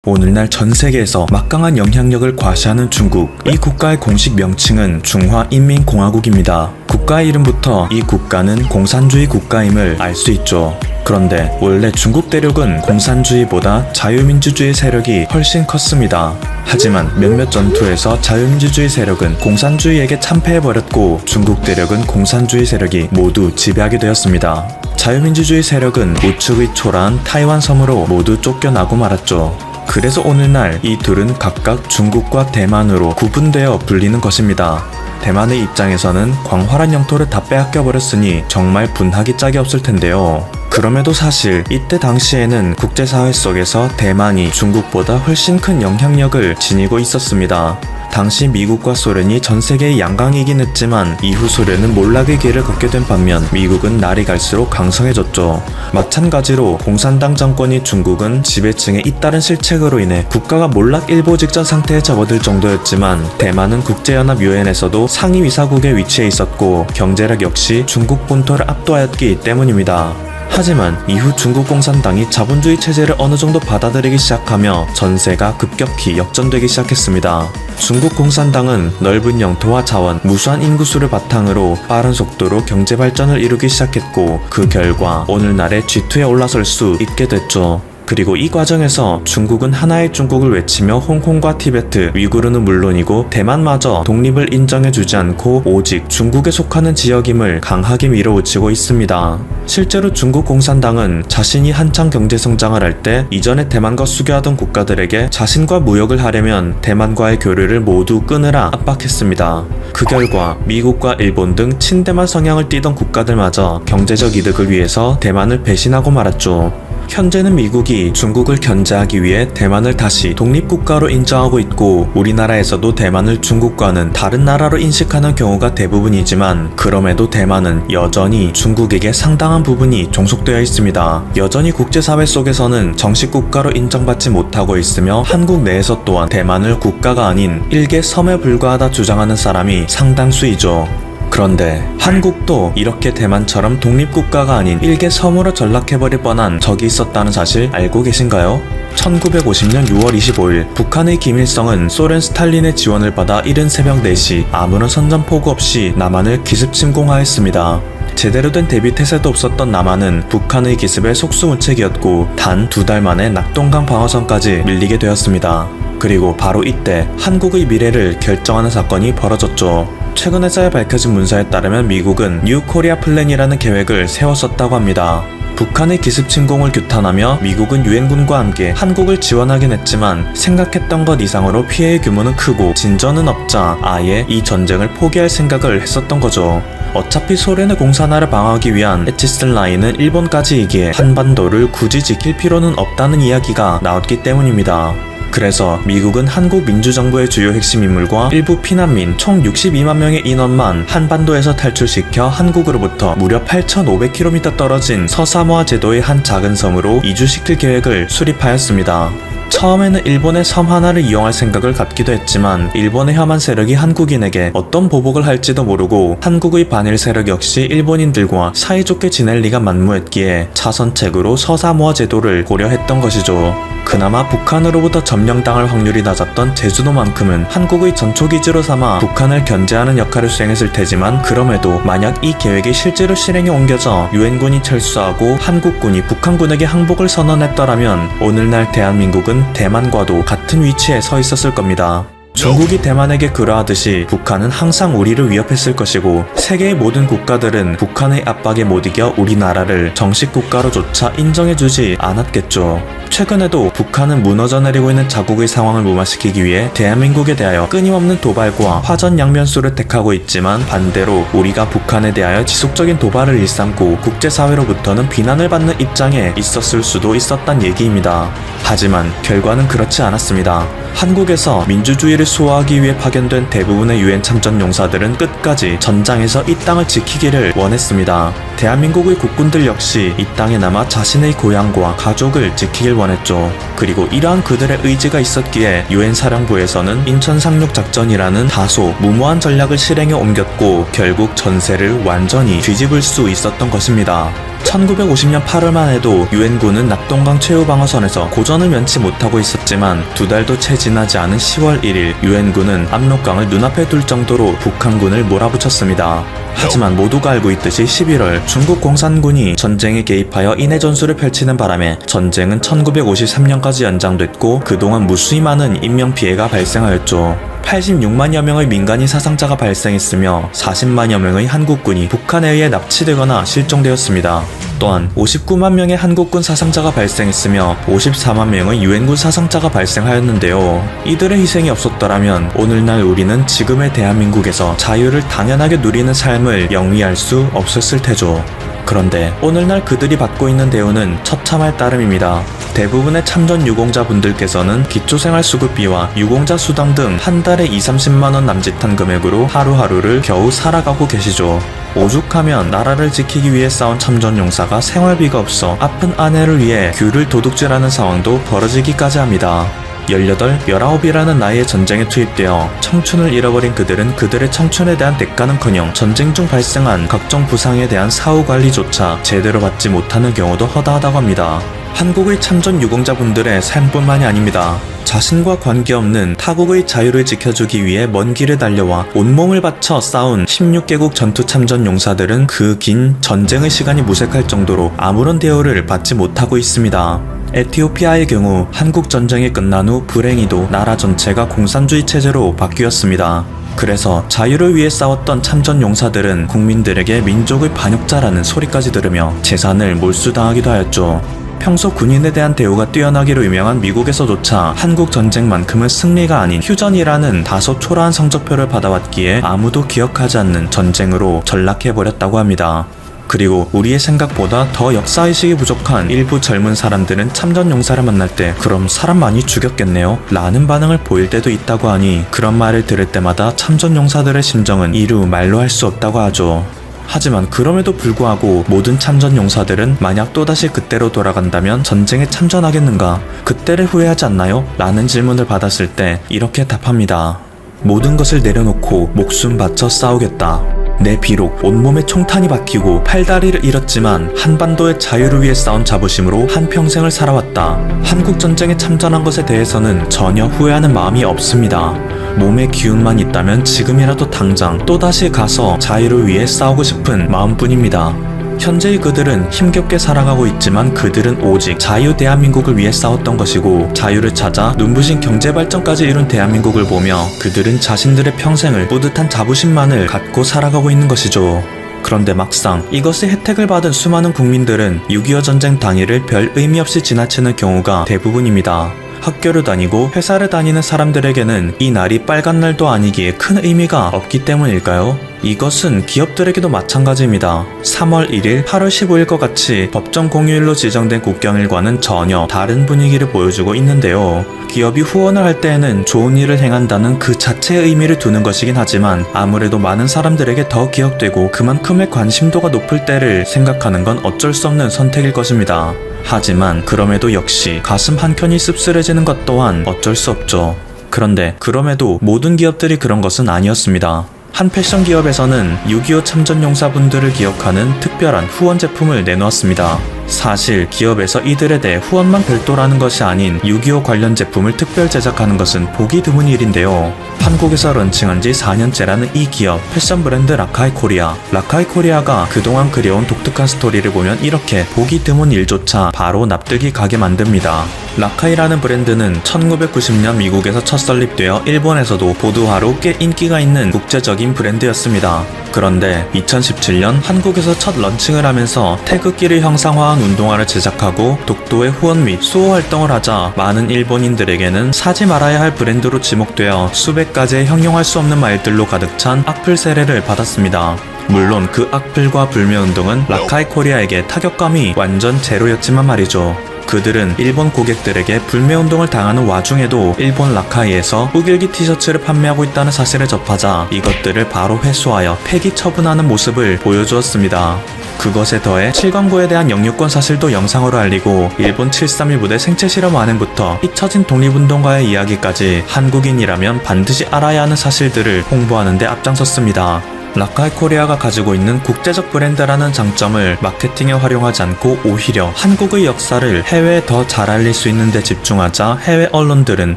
오늘날 전 세계에서 막강한 영향력을 과시하는 중국. 이 국가의 공식 명칭은 중화인민공화국입니다. 국가 이름부터 이 국가는 공산주의 국가임을 알 수 있죠. 그런데 원래 중국 대륙은 공산주의보다 자유민주주의 세력이 훨씬 컸습니다. 하지만 몇몇 전투에서 자유민주주의 세력은 공산주의에게 참패해버렸고 중국 대륙은 공산주의 세력이 모두 지배하게 되었습니다. 자유민주주의 세력은 우측의 초라한 타이완 섬으로 모두 쫓겨나고 말았죠. 그래서 오늘날 이 둘은 각각 중국과 대만으로 구분되어 불리는 것입니다. 대만의 입장에서는 광활한 영토를 다 빼앗겨 버렸으니 정말 분하기 짝이 없을 텐데요. 그럼에도 사실 이때 당시에는 국제사회 속에서 대만이 중국보다 훨씬 큰 영향력을 지니고 있었습니다. 당시 미국과 소련이 전 세계의 양강이긴 했지만 이후 소련은 몰락의 길을 걷게 된 반면 미국은 날이 갈수록 강성해졌죠. 마찬가지로 공산당 정권이 중국은 지배층의 잇따른 실책으로 인해 국가가 몰락 일보 직전 상태에 접어들 정도였지만 대만은 국제연합 유엔에서도 상위위사국에 위치해 있었고 경제력 역시 중국 본토를 압도하였기 때문입니다. 하지만 이후 중국 공산당이 자본주의 체제를 어느 정도 받아들이기 시작하며 전세가 급격히 역전되기 시작했습니다. 중국 공산당은 넓은 영토와 자원, 무수한 인구수를 바탕으로 빠른 속도로 경제 발전을 이루기 시작했고 그 결과 오늘날의 G2에 올라설 수 있게 됐죠. 그리고 이 과정에서 중국은 하나의 중국을 외치며 홍콩과 티베트, 위구르는 물론이고 대만마저 독립을 인정해주지 않고 오직 중국에 속하는 지역임을 강하게 밀어붙이고 있습니다. 실제로 중국 공산당은 자신이 한창 경제성장을 할 때 이전에 대만과 수교하던 국가들에게 자신과 무역을 하려면 대만과의 교류를 모두 끊으라 압박했습니다. 그 결과 미국과 일본 등 친대만 성향을 띠던 국가들마저 경제적 이득을 위해서 대만을 배신하고 말았죠. 현재는 미국이 중국을 견제하기 위해 대만을 다시 독립국가로 인정하고 있고 우리나라에서도 대만을 중국과는 다른 나라로 인식하는 경우가 대부분이지만 그럼에도 대만은 여전히 중국에게 상당한 부분이 종속되어 있습니다. 여전히 국제사회 속에서는 정식 국가로 인정받지 못하고 있으며 한국 내에서 또한 대만을 국가가 아닌 일개 섬에 불과하다 주장하는 사람이 상당수이죠. 그런데 한국도 이렇게 대만처럼 독립국가가 아닌 일개 섬으로 전락해버릴 뻔한 적이 있었다는 사실 알고 계신가요? 1950년 6월 25일 북한의 김일성은 소련 스탈린의 지원을 받아 이른 새벽 4시 아무런 선전포고 없이 남한을 기습 침공하였습니다. 제대로 된 대비 태세도 없었던 남한은 북한의 기습에 속수무책이었고 단 2달 만에 낙동강 방어선까지 밀리게 되었습니다. 그리고 바로 이때 한국의 미래를 결정하는 사건이 벌어졌죠. 최근에서야 밝혀진 문서에 따르면 미국은 뉴 코리아 플랜이라는 계획을 세웠었다고 합니다. 북한의 기습 침공을 규탄하며 미국은 유엔군과 함께 한국을 지원하긴 했지만 생각했던 것 이상으로 피해의 규모는 크고 진전은 없자 아예 이 전쟁을 포기할 생각을 했었던 거죠. 어차피 소련의 공산화를 방어하기 위한 에치슨 라인은 일본까지이기에 한반도를 굳이 지킬 필요는 없다는 이야기가 나왔기 때문입니다. 그래서 미국은 한국 민주정부의 주요 핵심 인물과 일부 피난민 총 62만 명의 인원만 한반도에서 탈출시켜 한국으로부터 무려 8,500km 떨어진 서사모아 제도의 한 작은 섬으로 이주시킬 계획을 수립하였습니다. 처음에는 일본의 섬 하나를 이용할 생각을 갖기도 했지만 일본의 혐한 세력이 한국인에게 어떤 보복을 할지도 모르고 한국의 반일 세력 역시 일본인들과 사이좋게 지낼 리가 만무했기에 차선책으로 서사모아 제도를 고려했던 것이죠. 그나마 북한으로부터 점령당할 확률이 낮았던 제주도만큼은 한국의 전초기지로 삼아 북한을 견제하는 역할을 수행했을 테지만 그럼에도 만약 이 계획이 실제로 실행에 옮겨져 유엔군이 철수하고 한국군이 북한군에게 항복을 선언했더라면 오늘날 대한민국은 대만과도 같은 위치에 서 있었을 겁니다. 중국이 대만에게 그러하듯이 북한은 항상 우리를 위협했을 것이고 세계의 모든 국가들은 북한의 압박에 못 이겨 우리나라를 정식 국가로조차 인정해주지 않았겠죠. 최근에도 북한은 무너져 내리고 있는 자국의 상황을 무마시키기 위해 대한민국에 대하여 끊임없는 도발과 화전양면수를 택하고 있지만 반대로 우리가 북한에 대하여 지속적인 도발을 일삼고 국제사회로부터는 비난을 받는 입장에 있었을 수도 있었단 얘기입니다. 하지만 결과는 그렇지 않았습니다. 한국에서 민주주의를 수호하기 위해 파견된 대부분의 유엔 참전 용사들은 끝까지 전장에서 이 땅을 지키기를 원했습니다. 대한민국의 국군들 역시 이 땅에 남아 자신의 고향과 가족을 지키길 원했죠. 그리고 이러한 그들의 의지가 있었기에 유엔 사령부에서는 인천 상륙 작전이라는 다소 무모한 전략을 실행에 옮겼고 결국 전세를 완전히 뒤집을 수 있었던 것입니다. 1950년 8월만 해도 유엔군은 낙동강 최후방어선에서 고전을 면치 못하고 있었지만 두 달도 채 지나지 않은 10월 1일 유엔군은 압록강을 눈앞에 둘 정도로 북한군을 몰아붙였습니다. 하지만 모두가 알고 있듯이 11월 중국 공산군이 전쟁에 개입하여 인해 전술을 펼치는 바람에 전쟁은 1953년까지 연장됐고 그동안 무수히 많은 인명피해가 발생하였죠. 86만여 명의 민간인 사상자가 발생했으며 40만여 명의 한국군이 북한에 의해 납치되거나 실종되었습니다. 또한 59만 명의 한국군 사상자가 발생했으며 54만 명의 유엔군 사상자가 발생하였는데요. 이들의 희생이 없었더라면 오늘날 우리는 지금의 대한민국에서 자유를 당연하게 누리는 삶을 영위할 수 없었을 테죠. 그런데 오늘날 그들이 받고 있는 대우는 처참할 따름입니다. 대부분의 참전 유공자분들께서는 기초생활수급비와 유공자 수당 등 한 달에 20-30만원 남짓한 금액으로 하루하루를 겨우 살아가고 계시죠. 오죽하면 나라를 지키기 위해 싸운 참전용사가 생활비가 없어 아픈 아내를 위해 귤을 도둑질하는 상황도 벌어지기까지 합니다. 18, 19이라는 나이에 전쟁에 투입되어 청춘을 잃어버린 그들은 그들의 청춘에 대한 대가는커녕 전쟁 중 발생한 각종 부상에 대한 사후관리조차 제대로 받지 못하는 경우도 허다하다고 합니다. 한국의 참전 유공자분들의 삶뿐만이 아닙니다. 자신과 관계없는 타국의 자유를 지켜주기 위해 먼 길을 달려와 온몸을 바쳐 싸운 16개국 전투 참전 용사들은 그 긴 전쟁의 시간이 무색할 정도로 아무런 대우를 받지 못하고 있습니다. 에티오피아의 경우 한국 전쟁이 끝난 후 불행히도 나라 전체가 공산주의 체제로 바뀌었습니다. 그래서 자유를 위해 싸웠던 참전 용사들은 국민들에게 민족의 반역자라는 소리까지 들으며 재산을 몰수당하기도 하였죠. 평소 군인에 대한 대우가 뛰어나기로 유명한 미국에서조차 한국 전쟁만큼은 승리가 아닌 휴전이라는 다소 초라한 성적표를 받아왔기에 아무도 기억하지 않는 전쟁으로 전락해버렸다고 합니다. 그리고 우리의 생각보다 더 역사의식이 부족한 일부 젊은 사람들은 참전 용사를 만날 때 그럼 사람 많이 죽였겠네요? 라는 반응을 보일 때도 있다고 하니 그런 말을 들을 때마다 참전 용사들의 심정은 이루 말로 할 수 없다고 하죠. 하지만 그럼에도 불구하고 모든 참전 용사들은 만약 또다시 그때로 돌아간다면 전쟁에 참전하겠는가? 그때를 후회하지 않나요? 라는 질문을 받았을 때 이렇게 답합니다. 모든 것을 내려놓고 목숨 바쳐 싸우겠다. 내 비록 온몸에 총탄이 박히고 팔다리를 잃었지만 한반도의 자유를 위해 싸운 자부심으로 한평생을 살아왔다. 한국전쟁에 참전한 것에 대해서는 전혀 후회하는 마음이 없습니다. 몸에 기운만 있다면 지금이라도 당장 또다시 가서 자유를 위해 싸우고 싶은 마음뿐입니다. 현재의 그들은 힘겹게 살아가고 있지만 그들은 오직 자유 대한민국을 위해 싸웠던 것이고 자유를 찾아 눈부신 경제발전까지 이룬 대한민국을 보며 그들은 자신들의 평생을 뿌듯한 자부심만을 갖고 살아가고 있는 것이죠. 그런데 막상 이것의 혜택을 받은 수많은 국민들은 6.25 전쟁 당일을 별 의미 없이 지나치는 경우가 대부분입니다. 학교를 다니고 회사를 다니는 사람들에게는 이 날이 빨간 날도 아니기에 큰 의미가 없기 때문일까요? 이것은 기업들에게도 마찬가지입니다. 3월 1일, 8월 15일과 같이 법정 공휴일로 지정된 국경일과는 전혀 다른 분위기를 보여주고 있는데요. 기업이 후원을 할 때에는 좋은 일을 행한다는 그 자체의 의미를 두는 것이긴 하지만 아무래도 많은 사람들에게 더 기억되고 그만큼의 관심도가 높을 때를 생각하는 건 어쩔 수 없는 선택일 것입니다. 하지만 그럼에도 역시 가슴 한켠이 씁쓸해지는 것 또한 어쩔 수 없죠. 그런데 그럼에도 모든 기업들이 그런 것은 아니었습니다. 한 패션 기업에서는 6.25 참전 용사분들을 기억하는 특별한 후원 제품을 내놓았습니다. 사실 기업에서 이들에 대해 후원만 별도라는 것이 아닌 6.25 관련 제품을 특별 제작하는 것은 보기 드문 일인데요. 한국에서 런칭한 지 4년째라는 이 기업, 패션 브랜드 라카이 코리아. 라카이 코리아가 그동안 그려온 독특한 스토리를 보면 이렇게 보기 드문 일조차 바로 납득이 가게 만듭니다. 라카이라는 브랜드는 1990년 미국에서 첫 설립되어 일본에서도 보드화로 꽤 인기가 있는 국제적인 브랜드였습니다. 그런데 2017년 한국에서 첫 런칭을 하면서 태극기를 형상화한 운동화를 제작하고 독도의 후원 및 수호 활동을 하자 많은 일본인들에게는 사지 말아야 할 브랜드로 지목되어 수백 가지의 형용할 수 없는 말들로 가득 찬 악플 세례를 받았습니다. 물론 그 악플과 불매운동은 라카이 코리아에게 타격감이 완전 제로였지만 말이죠. 그들은 일본 고객들에게 불매운동을 당하는 와중에도 일본 라카이에서 우길기 티셔츠를 판매하고 있다는 사실을 접하자 이것들을 바로 회수하여 폐기 처분하는 모습을 보여주었습니다. 그것에 더해 7광구에 대한 영유권 사실도 영상으로 알리고 일본 731 부대 생체 실험 완행부터 잊혀진 독립운동가의 이야기까지 한국인이라면 반드시 알아야 하는 사실들을 홍보하는 데 앞장섰습니다. 라카이 코리아가 가지고 있는 국제적 브랜드라는 장점을 마케팅에 활용하지 않고 오히려 한국의 역사를 해외에 더 잘 알릴 수 있는 데 집중하자 해외 언론들은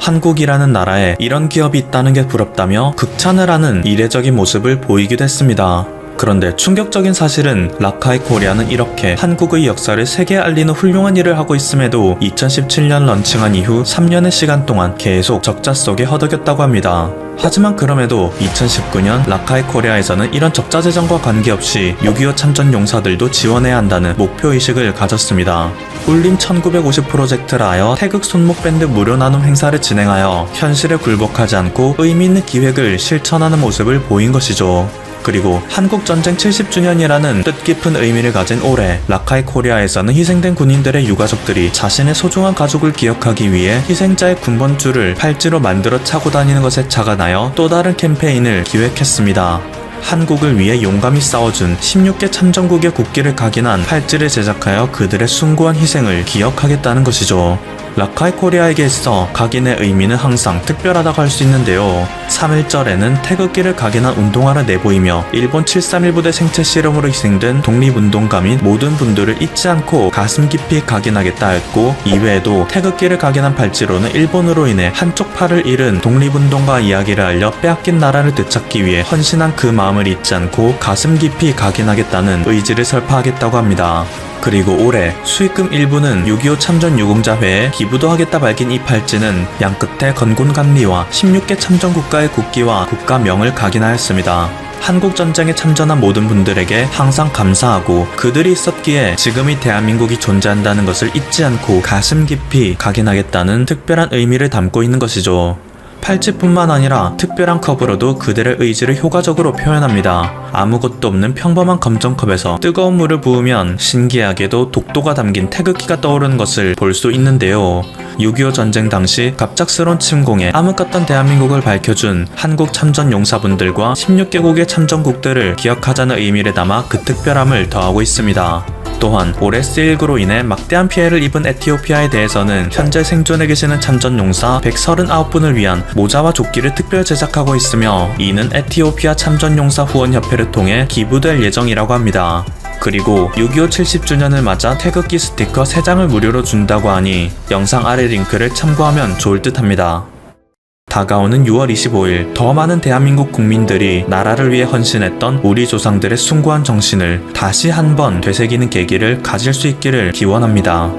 한국이라는 나라에 이런 기업이 있다는 게 부럽다며 극찬을 하는 이례적인 모습을 보이기도 했습니다. 그런데 충격적인 사실은 라카이 코리아는 이렇게 한국의 역사를 세계에 알리는 훌륭한 일을 하고 있음에도 2017년 런칭한 이후 3년의 시간 동안 계속 적자 속에 허덕였다고 합니다. 하지만 그럼에도 2019년 라카이 코리아에서는 이런 적자 재정과 관계없이 6.25 참전 용사들도 지원해야 한다는 목표의식을 가졌습니다. 울림 1950 프로젝트라 하여 태극 손목 밴드 무료 나눔 행사를 진행하여 현실에 굴복하지 않고 의미 있는 기획을 실천하는 모습을 보인 것이죠. 그리고 한국전쟁 70주년이라는 뜻깊은 의미를 가진 올해 라카이 코리아에서는 희생된 군인들의 유가족들이 자신의 소중한 가족을 기억하기 위해 희생자의 군번줄을 팔찌로 만들어 차고 다니는 것에 착안하여 또 다른 캠페인을 기획했습니다. 한국을 위해 용감히 싸워준 16개 참전국의 국기를 각인한 팔찌를 제작하여 그들의 숭고한 희생을 기억하겠다는 것이죠. 라카이 코리아에게 있어 각인의 의미는 항상 특별하다고 할 수 있는데요. 3.1절에는 태극기를 각인한 운동화를 내보이며 일본 731 부대 생체 실험으로 희생된 독립운동가 및 모든 분들을 잊지 않고 가슴 깊이 각인하겠다 했고, 이외에도 태극기를 각인한 팔찌로는 일본으로 인해 한쪽 팔을 잃은 독립운동가 이야기를 알려 빼앗긴 나라를 되찾기 위해 헌신한 그 마음을 잊지 않고 가슴 깊이 각인하겠다는 의지를 설파하겠다고 합니다. 그리고 올해 수익금 일부는 6.25 참전 유공자회에 기부도 하겠다 밝힌 이 팔찌는 양끝에 건곤 감리와 16개 참전 국가의 국기와 국가명을 각인하였습니다. 한국전쟁에 참전한 모든 분들에게 항상 감사하고 그들이 있었기에 지금의 대한민국이 존재한다는 것을 잊지 않고 가슴 깊이 각인하겠다는 특별한 의미를 담고 있는 것이죠. 팔찌뿐만 아니라 특별한 컵으로도 그들의 의지를 효과적으로 표현합니다. 아무것도 없는 평범한 검정컵에서 뜨거운 물을 부으면 신기하게도 독도가 담긴 태극기가 떠오르는 것을 볼 수 있는데요. 6.25 전쟁 당시 갑작스러운 침공에 암흑 같던 대한민국을 밝혀준 한국 참전 용사분들과 16개국의 참전국들을 기억하자는 의미를 담아 그 특별함을 더하고 있습니다. 또한 올해 C19로 인해 막대한 피해를 입은 에티오피아에 대해서는 현재 생존해 계시는 참전용사 139분을 위한 모자와 조끼를 특별 제작하고 있으며, 이는 에티오피아 참전용사 후원협회를 통해 기부될 예정이라고 합니다. 그리고 6.25 70주년을 맞아 태극기 스티커 3장을 무료로 준다고 하니 영상 아래 링크를 참고하면 좋을 듯 합니다. 다가오는 6월 25일 더 많은 대한민국 국민들이 나라를 위해 헌신했던 우리 조상들의 숭고한 정신을 다시 한번 되새기는 계기를 가질 수 있기를 기원합니다.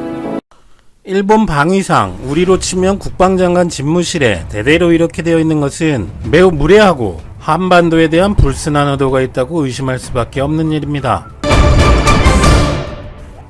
일본 방위상, 우리로 치면 국방장관 집무실에 대대로 이렇게 되어 있는 것은 매우 무례하고 한반도에 대한 불순한 의도가 있다고 의심할 수밖에 없는 일입니다.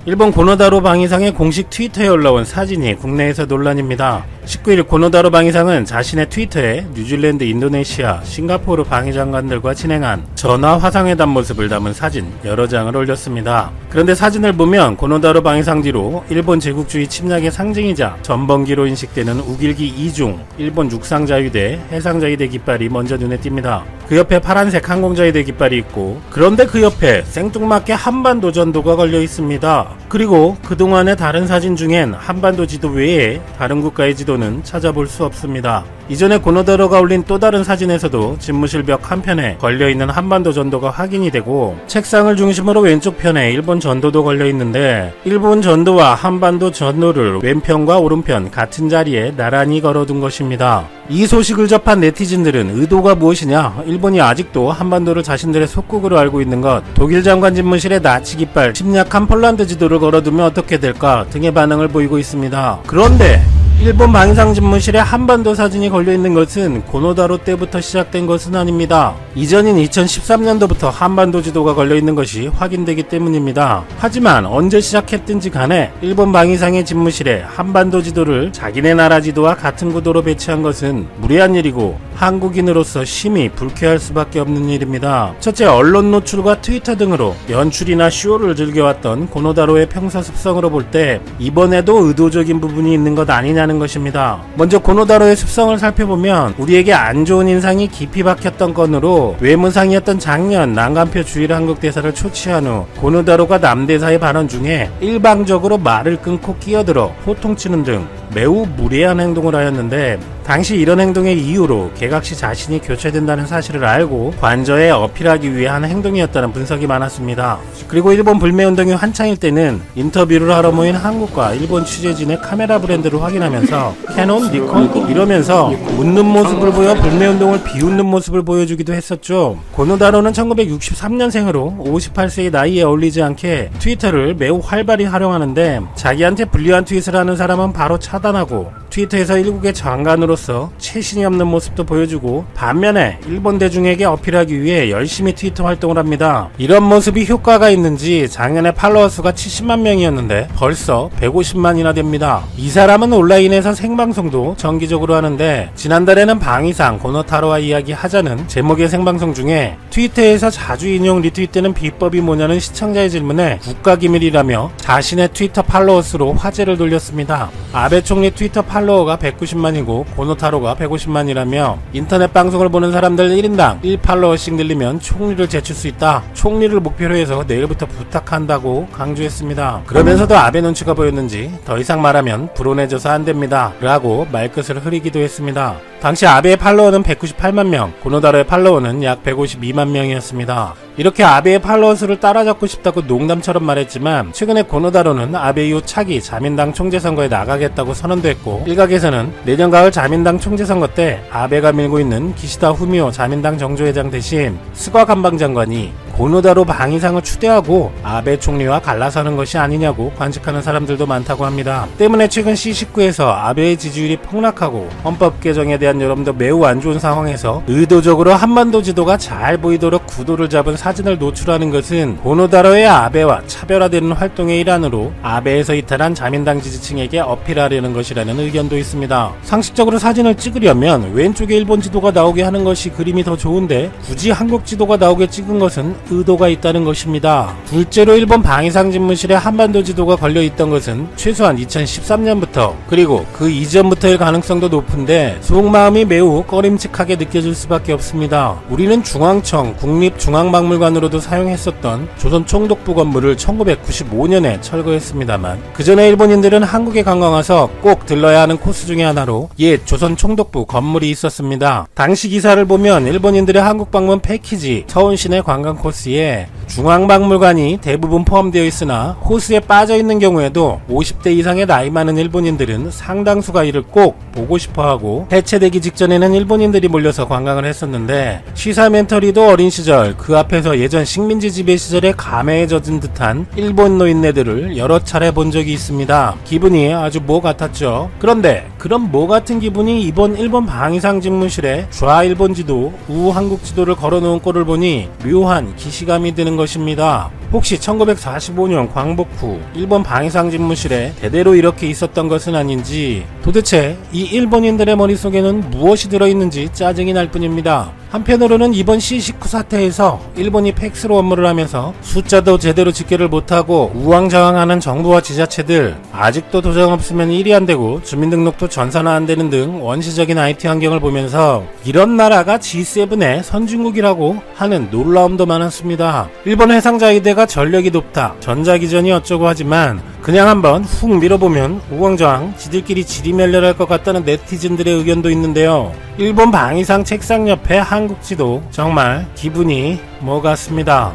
일본 고노다로 방위상의 공식 트위터에 올라온 사진이 국내에서 논란입니다. 19일 고노다로 방위상은 자신의 트위터에 뉴질랜드, 인도네시아, 싱가포르 방위장관들과 진행한 전화 화상회담 모습을 담은 사진 여러 장을 올렸습니다. 그런데 사진을 보면 고노다로 방위상 뒤로 일본 제국주의 침략의 상징이자 전범기로 인식되는 우길기 2중 일본 육상자위대, 해상자위대 깃발이 먼저 눈에 띕니다. 그 옆에 파란색 항공자위대 깃발이 있고, 그런데 그 옆에 생뚱맞게 한반도 전도가 걸려 있습니다. 그리고 그동안의 다른 사진 중엔 한반도 지도 외에 다른 국가의 지도는 찾아볼 수 없습니다. 이전에 고노다로가 올린 또 다른 사진에서도 집무실 벽 한편에 걸려있는 한반도 전도가 확인이 되고, 책상을 중심으로 왼쪽 편에 일본 전도도 걸려있는데, 일본 전도와 한반도 전도를 왼편과 오른편 같은 자리에 나란히 걸어둔 것입니다. 이 소식을 접한 네티즌들은 의도가 무엇이냐, 일본이 아직도 한반도를 자신들의 속국으로 알고 있는 것, 독일 장관 집무실에 나치 깃발, 침략한 폴란드 지도를 걸어두면 어떻게 될까 등의 반응을 보이고 있습니다. 그런데 일본 방위상 집무실에 한반도 사진이 걸려있는 것은 고노다로 때부터 시작된 것은 아닙니다. 이전인 2013년도부터 한반도 지도가 걸려있는 것이 확인되기 때문입니다. 하지만 언제 시작했든지 간에 일본 방위상의 집무실에 한반도 지도를 자기네 나라 지도와 같은 구도로 배치한 것은 무례한 일이고 한국인으로서 심히 불쾌할 수밖에 없는 일입니다. 첫째, 언론 노출과 트위터 등으로 연출이나 쇼를 즐겨왔던 고노다로의 평소 습성으로 볼 때 이번에도 의도적인 부분이 있는 것 아니냐는 것입니다. 먼저 고노다로의 습성을 살펴보면 우리에게 안 좋은 인상이 깊이 박혔던 건으로 외무상이었던 작년 난간표 주일 한국 대사를 초치한 후 고노다로가 남대사의 발언 중에 일방적으로 말을 끊고 끼어들어 호통치는 등 매우 무례한 행동을 하였는데, 당시 이런 행동의 이유로 개각시 자신이 교체된다는 사실을 알고 관저에 어필하기 위해 한 행동이었다는 분석이 많았습니다. 그리고 일본 불매운동이 한창일 때는 인터뷰를 하러 모인 한국과 일본 취재진의 카메라 브랜드를 확인하면서 캐논, 니콘 이러면서 웃는 모습을 보여 불매운동을 비웃는 모습을 보여주기도 했었죠. 고노다로는 1963년생으로 58세의 나이에 어울리지 않게 트위터를 매우 활발히 활용하는데, 자기한테 불리한 트윗을 하는 사람은 바로 차단하고 트위터에서 일국의 장관으로서 체신이 없는 모습도 보여주고, 반면에 일본 대중에게 어필하기 위해 열심히 트위터 활동을 합니다. 이런 모습이 효과가 있는지 작년에 팔로워 수가 70만 명이었는데 벌써 150만이나 됩니다. 이 사람은 온라인에서 생방송도 정기적으로 하는데, 지난달에는 방위상 고노타로와 이야기하자는 제목의 생방송 중에 트위터에서 자주 인용 리트윗되는 비법이 뭐냐는 시청자의 질문에 국가기밀이라며 자신의 트위터 팔로워 수로 화제를 돌렸습니다. 아베 총리 트위터 팔로워가 190만이고 고노타로가 150만이라며 인터넷 방송을 보는 사람들 1인당 1팔로워씩 늘리면 총리를 제칠 수 있다. 총리를 목표로 해서 내일부터 부탁한다고 강조했습니다. 그러면서도 아베 눈치가 보였는지 더 이상 말하면 불온해져서 안됩니다 라고 말끝을 흐리기도 했습니다. 당시 아베의 팔로워는 198만 명, 고노다로의 팔로워는 약 152만 명이었습니다. 이렇게 아베의 팔로워 수를 따라잡고 싶다고 농담처럼 말했지만, 최근에 고노다로는 아베 이후 차기 자민당 총재선거에 나가겠다고 선언도 했고, 일각에서는 내년 가을 자민당 총재선거 때 아베가 밀고 있는 기시다 후미오 자민당 정조회장 대신 스가 관방장관이 고노다로 방위상을 추대하고 아베 총리와 갈라서는 것이 아니냐고 관측하는 사람들도 많다고 합니다. 때문에 최근 C19에서 아베의 지지율이 폭락하고 헌법 개정에 대한 여론도 매우 안 좋은 상황에서 의도적으로 한반도 지도가 잘 보이도록 구도를 잡은 사진을 노출하는 것은 고노다로의 아베와 차별화되는 활동의 일환으로 아베에서 이탈한 자민당 지지층에게 어필하려는 것이라는 의견도 있습니다. 상식적으로 사진을 찍으려면 왼쪽에 일본 지도가 나오게 하는 것이 그림이 더 좋은데, 굳이 한국 지도가 나오게 찍은 것은 의도가 있다는 것입니다. 둘째로 일본 방위상 집무실에 한반도 지도가 걸려있던 것은 최소한 2013년부터 그리고 그 이전부터일 가능성도 높은데, 속마음이 매우 꺼림칙하게 느껴질 수밖에 없습니다. 우리는 중앙청 국립중앙박물관으로도 사용했었던 조선 총독부 건물을 1995년에 철거했습니다만, 그 전에 일본인들은 한국에 관광 와서 꼭 들러야 하는 코스 중에 하나로 옛 조선 총독부 건물이 있었습니다. 당시 기사를 보면 일본인들의 한국 방문 패키지 서울시내 관광 코스에 중앙박물관이 대부분 포함되어 있으나, 코스에 빠져있는 경우에도 50대 이상의 나이 많은 일본인들은 상당수가 이를 꼭 보고 싶어하고, 해체되기 직전에는 일본인들이 몰려서 관광을 했었는데, 시사멘터리도 어린 시절 그 앞에서 예전 식민지 지배 시절에 감회에 젖은 듯한 일본 노인네들을 여러 차례 본 적이 있습니다. 기분이 아주 뭐 같았죠. 그런데 그런 뭐 같은 기분이 이번 일본 방위상 집무실에 좌일본 지도, 우한국 지도를 걸어놓은 꼴을 보니 묘한 기시감이 드는 것입니다. 혹시 1945년 광복 후 일본 방위상 집무실에 대대로 이렇게 있었던 것은 아닌지, 도대체 이 일본인들의 머릿속에는 무엇이 들어있는지 짜증이 날 뿐입니다. 한편으로는 이번 C19 사태에서 일본이 팩스로 업무를 하면서 숫자도 제대로 집계를 못하고 우왕좌왕하는 정부와 지자체들, 아직도 도장 없으면 일이 안되고 주민등록도 전산화 안되는 등 원시적인 IT 환경을 보면서 이런 나라가 G7의 선진국이라고 하는 놀라움도 많았습니다. 일본 해상자위대가 전력이 높다, 전자기전이 어쩌고 하지만 그냥 한번 훅 밀어보면 우왕좌왕 지들끼리 지리멸렬할 것 같다는 네티즌들의 의견도 있는데요. 일본 방위상 책상 옆에 한국 지도, 정말 기분이 뭐 같습니다.